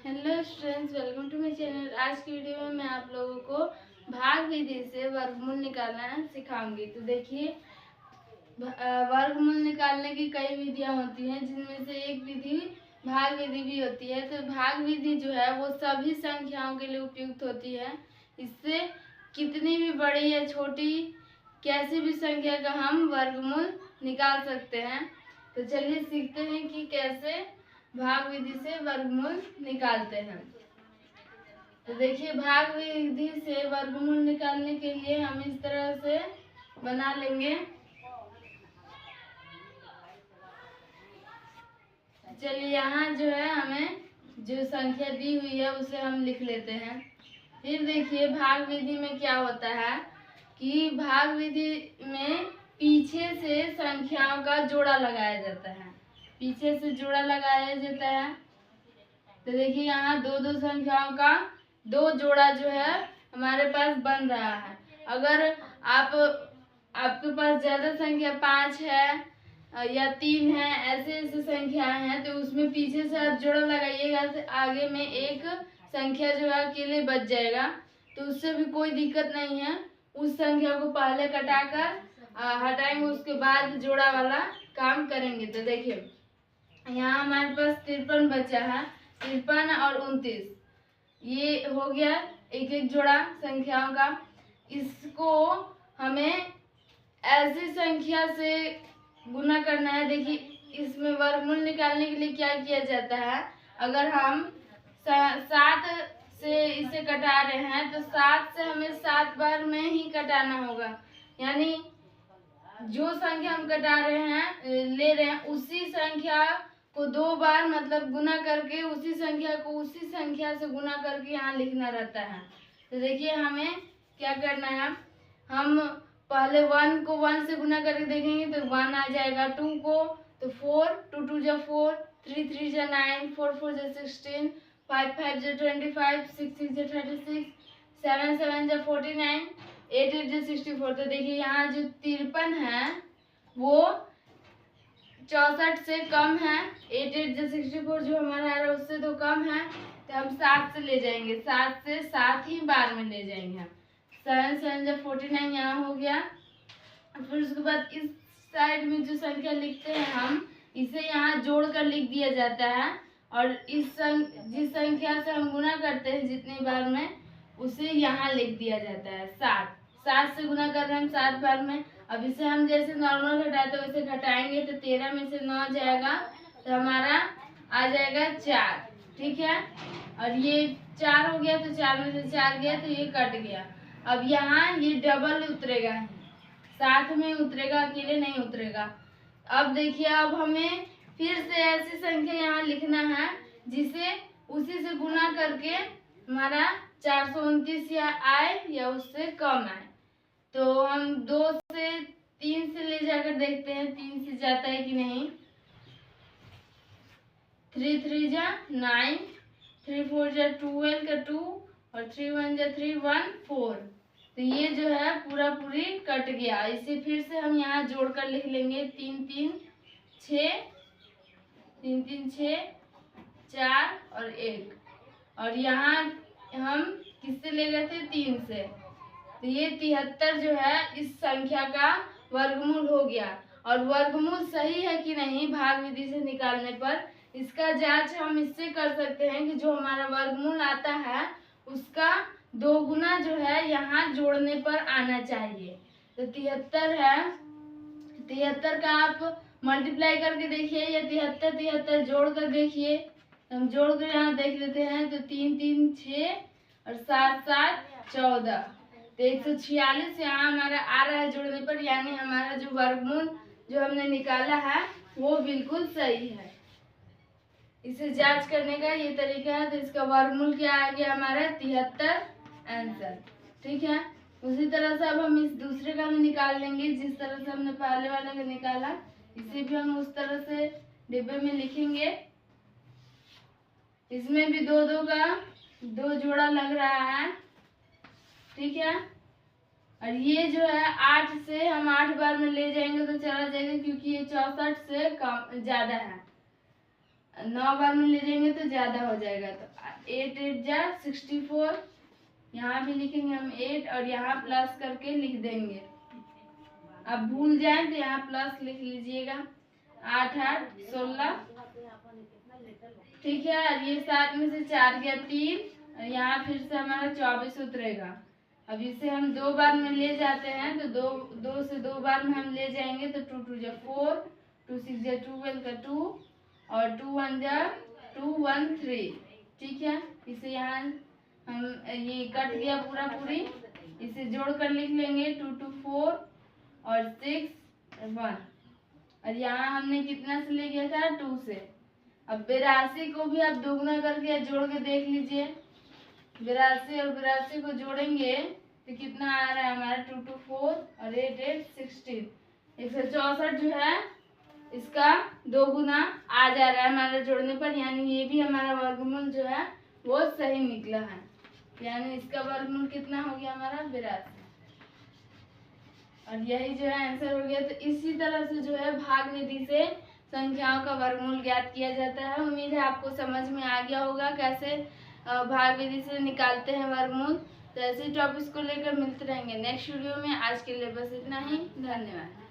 Hello students, welcome to my channel. आज की video में मैं आप लोगों को भाग विधि से वर्गमूल निकालना सिखाऊंगी। तो देखिए, वर्गमूल निकालने की कई विधियां होती हैं, जिनमें से एक विधि भाग विधि भी होती है। तो भाग विधि जो है वो सभी संख्याओं के लिए उपयुक्त होती है। इससे कितनी भी बड़ी या छोटी कैसी भी संख्या का हम वर्गमूल निकाल सकते हैं। तो चलिए सीखते हैं कि कैसे भाग विधि से वर्गमूल निकालते हैं। तो देखिए, भाग विधि से वर्गमूल निकालने के लिए हम इस तरह से बना लेंगे। चलिए, यहाँ जो है हमें जो संख्या दी हुई है उसे हम लिख लेते हैं। फिर देखिए, भाग विधि में क्या होता है कि भाग विधि में पीछे से संख्याओं का जोड़ा लगाया जाता है। पीछे से जोड़ा लगाया जाता है। तो देखिए, यहाँ दो दो संख्याओं का दो जोड़ा जो है हमारे पास बन रहा है। अगर आपके पास ज्यादा संख्या 5 है या 3 है, ऐसे ऐसे संख्याएं हैं, तो उसमें पीछे से आप जोड़ा लगाइएगा तो आगे में एक संख्या जो है अकेले बच जाएगा। तो उससे भी कोई दिक्कत नहीं है। उस संख्या को पहले कटाकर हटाएंगे, उसके बाद जोड़ा वाला काम करेंगे। तो देखिए, यहाँ हमारे पास 53 बचा है। 53 और 29 ये हो गया एक एक जोड़ा संख्याओं का। इसको हमें ऐसी संख्या से गुना करना है। देखिए, इसमें वर्गमूल निकालने के लिए क्या किया जाता है, अगर हम 7 से इसे कटा रहे हैं तो 7 से हमें 7 बार में ही कटाना होगा। यानी जो संख्या हम कटा रहे हैं ले रहे हैं उसी संख्या को 2 बार मतलब गुना करके उसी संख्या को उसी संख्या से गुना करके यहाँ लिखना रहता है। तो देखिए, हमें क्या करना है, हम पहले 1 को 1 से गुना करके देखेंगे तो 1 आ जाएगा। 2 को तो 4, 2 2 जा 4, 3 3 जा 9, 4 4 जा 16, 5 5 जा 25, 6 6 जा 36, 7 7 जा 49, 8 8 जा 64। तो देखिए, यहाँ जो 53 है वो 64 से कम है। 8 8 जा 64 जो हमारा आ रहा है उससे तो कम है। तो हम 7 से ले जाएंगे, 7 से 7 ही बार में ले जाएंगे हम। 7 7 जा 49 यहाँ हो गया। फिर उसके बाद इस साइड में जो संख्या लिखते हैं हम, इसे यहाँ जोड़ कर लिख दिया जाता है। और जिस संख्या से हम गुना करते हैं जितनी बार में, उसे यहाँ लिख दिया जाता है 7। 7 से गुना कर रहे हैं हम 7 बार में। अब इसे हम जैसे नॉर्मल घटाते हैं वैसे घटाएंगे तो 13 में से 9 जाएगा तो हमारा आ जाएगा 4। ठीक है, और ये 4 हो गया तो 4 में से 4 गया तो ये कट गया। अब यहाँ ये डबल उतरेगा, साथ में उतरेगा, अकेले नहीं उतरेगा। अब देखिए, अब हमें फिर से ऐसी संख्या यहाँ लिखना है जिसे उसी से गुना करके हमारा 429 या आए या उससे कम आए। तो हम 2 से 3 से ले जाकर देखते हैं 3 से जाता है कि नहीं। 3 3 जा 9, 3 4 जा 12 का 2 और 3 1 जा 3 1 4। तो ये जो है पूरा पूरी कट गया। इसे फिर से हम यहाँ जोड़कर लिख लेंगे 3 3 6, 3 3 6 4 और 1। और यहाँ हम किससे ले गए थे, 3 से। तो ये 73 जो है इस संख्या का वर्गमूल हो गया। और वर्गमूल सही है कि नहीं भाग विधि से निकालने पर, इसका जांच हम इससे कर सकते हैं कि जो हमारा वर्गमूल आता है उसका 2 गुना जो है यहाँ जोड़ने पर आना चाहिए। तो 73 है, 73 का आप मल्टीप्लाई करके देखिए या 73 73 जोड़ कर देखिए। हम जोड़ कर यहाँ देख लेते हैं तो 3 3 6 और 7 7 14, तो 146 यहाँ हमारा आ रहा है जोड़ने पर। यानी हमारा जो वर्गमूल जो हमने निकाला है वो बिल्कुल सही है। इसे जांच करने का ये तरीका है। तो इसका वर्गमूल क्या आ गया हमारा 73 आंसर। ठीक है, उसी तरह से अब हम इस दूसरे का भी निकाल लेंगे। जिस तरह से हमने पहले वाले का निकाला, इसे भी हम उस तरह से डिब्बे में लिखेंगे। इसमें भी 2 2 का 2 जोड़ा लग रहा है। ठीक है, और ये जो है 8 से हम 8 बार में ले जाएंगे तो चला जाएगा, क्योंकि ये 64 से कम ज्यादा है। 9 बार में ले जाएंगे तो ज़्यादा हो जाएगा। तो 8 8 जा 64, यहाँ भी लिखेंगे हम 8 और यहाँ प्लस करके लिख देंगे। अब भूल जाए तो यहाँ प्लस लिख लीजिएगा। 8 8 16, ठीक है। और ये 7 में से 4 गया 3, और यहाँ फिर से हमारा 24 उतरेगा। अब इसे हम 2 बार में ले जाते हैं तो दो से 2 बार में हम ले जाएंगे तो 2 2 जा 4, 2 6 जा 12 का 2 और 2 1 जा 2 1 3, ठीक है। इसे यहाँ हम ये कट गया पूरा पूरी, इसे जोड़ कर लिख लेंगे 2 2 4 और 6 1, और यहाँ हमने कितना से ले गया था 2 से। अब 82 को भी आप दोगुना करके जोड़ के देख लीजिए। 82 और 82 को जोड़ेंगे तो कितना आ रहा है हमारा 2 2 4 और 8 8 16, 164 जो है इसका 2 गुना आ जा रहा है हमारे जोड़ने पर, यानी ये भी हमारा वर्गमूल जो है वो सही निकला है। यानी इसका वर्गमूल कितना हो गया हमारा 82, और यही जो है आंसर हो गया। तो इसी तरह से जो है भाग विधि से संख्याओं का वर्गमूल ज्ञात किया जाता है। उम्मीद है आपको समझ में आ गया होगा कैसे भाग विधि से निकालते हैं वर्गमूल। तो ऐसे टॉपिक्स को लेकर मिलते रहेंगे नेक्स्ट वीडियो में। आज के लिए बस इतना ही, धन्यवाद।